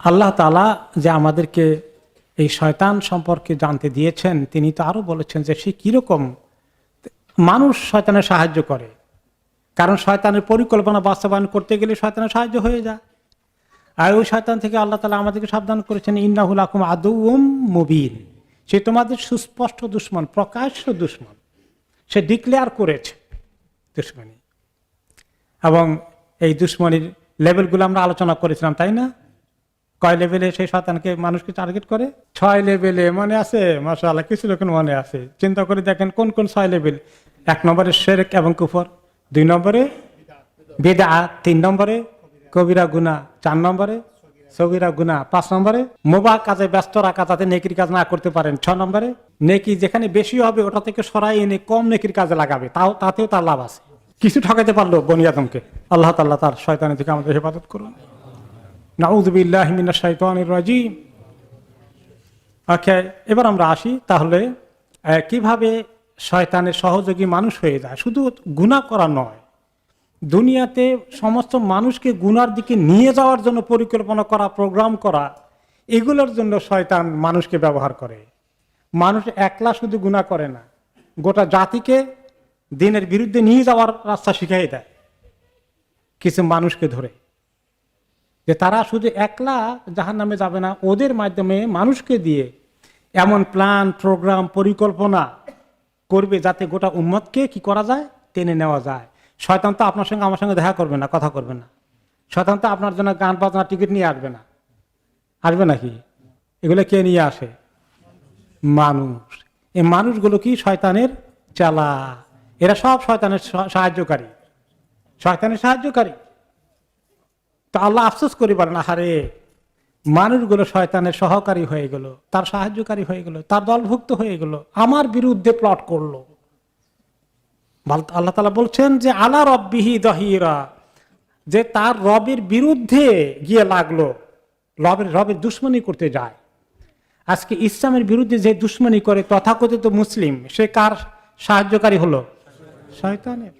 আল্লাহ তাআলা যে আমাদেরকে এই শয়তান সম্পর্কে জানতে দিয়েছেন, তিনি তো আরো বলেছেন যে সে কিরকম মানুষ শয়তানের সাহায্য করে। কারণ শয়তানের পরিকল্পনা বাস্তবায়ন করতে গেলে শয়তানের সাহায্য হয়ে যায়। আর ওই শয়তান থেকে আল্লাহ তাআলা আমাদেরকে সাবধান করেছেন, ইন্নাহু লাকুম আদুউম মুবিন, সে তোমাদের সুস্পষ্ট দুশমন, প্রকাশ্য দুশমন। সে ডিক্লেয়ার করেছে দুশমনী, এবং এই দুশমনির লেভেলগুলো আমরা আলোচনা করেছিলাম, তাই না? কয় লেভেলে সেই শয়তানকে মানুষকে টার্গেট করে? 6 লেভেলে মনে আছে? মাশাআল্লাহ, কিছু লোকের মনে আছে। চিন্তা করে দেখেন কোন কোন 6 লেভেল। 1 নম্বরে শিরক এবং কুফর, 2 নম্বরে বিদআত, 3 নম্বরে কবিরা গুনাহ, 4 নম্বরে সগীরা গুনাহ, 5 নম্বরে মুবাহ কাজে ব্যস্ত রাখা যাতে নেকির কাজ না করতে পারেন, 6 নম্বরে নেকি যেখানে বেশি হবে ওটা থেকে সরাই এনে কম নেকির কাজে লাগাবে, তাতেও তার লাভ আছে। কিছু ঠকাইতে পারলো বনি আদমকে। আল্লাহ তাআলা তার শয়তানের থেকে আমাদের হেফাজত করুন। নাউযু বিল্লাহি মিনাশ শাইতানির রাজিম। ওকে, এবার আমরা আসি তাহলে কিভাবে শয়তানের সহযোগী মানুষ হয়ে যায়। শুধু গুনাহ করা নয়, দুনিয়াতে সমস্ত মানুষকে গুনার দিকে নিয়ে যাওয়ার জন্য পরিকল্পনা করা, প্রোগ্রাম করা, এগুলোর জন্য শয়তান মানুষকে ব্যবহার করে। মানুষ একলা শুধু গুনাহ করে না, গোটা জাতিকে দিনের বিরুদ্ধে নিয়ে যাওয়ার রাস্তা শিখিয়ে দেয় কিছু মানুষকে ধরে, যে তারা শুধু একলা জাহান্নামে যাবে না, ওদের মাধ্যমে মানুষকে দিয়ে এমন প্ল্যান, প্রোগ্রাম, পরিকল্পনা করবে যাতে গোটা উম্মতকে কি করা যায়, টেনে নেওয়া যায়। শয়তান তো আপনার সঙ্গে আমার সঙ্গে দেখা করবে না, কথা করবে না। শয়তান তো আপনার জন্য গান বাজনা টিকিট নিয়ে আসবে না, আসবে নাকি? এগুলো কে নিয়ে আসে? মানুষ। এই মানুষগুলো কি শয়তানের চালা, এরা সব শয়তানের সাহায্যকারী, শয়তানের সাহায্যকারী। তো আল্লাহ আফসোস করে বলেন, আহারে মানুষগুলো শয়তানের সহকারী হয়ে গেল, তার সাহায্যকারী হয়ে গেল, তার দলভুক্ত হয়ে গেল, আমার বিরুদ্ধে প্লট করলো। আল্লাহ তাআলা বলছেন যে আলা রব্বিহি দহিরা, যে তার রবের বিরুদ্ধে গিয়ে লাগলো, রবের দুশ্মনী করতে যায়। আজকে ইসলামের বিরুদ্ধে যে দুশ্মনী করে তথাকথিত মুসলিম, সে কার সাহায্যকারী হলো? শয়তানের।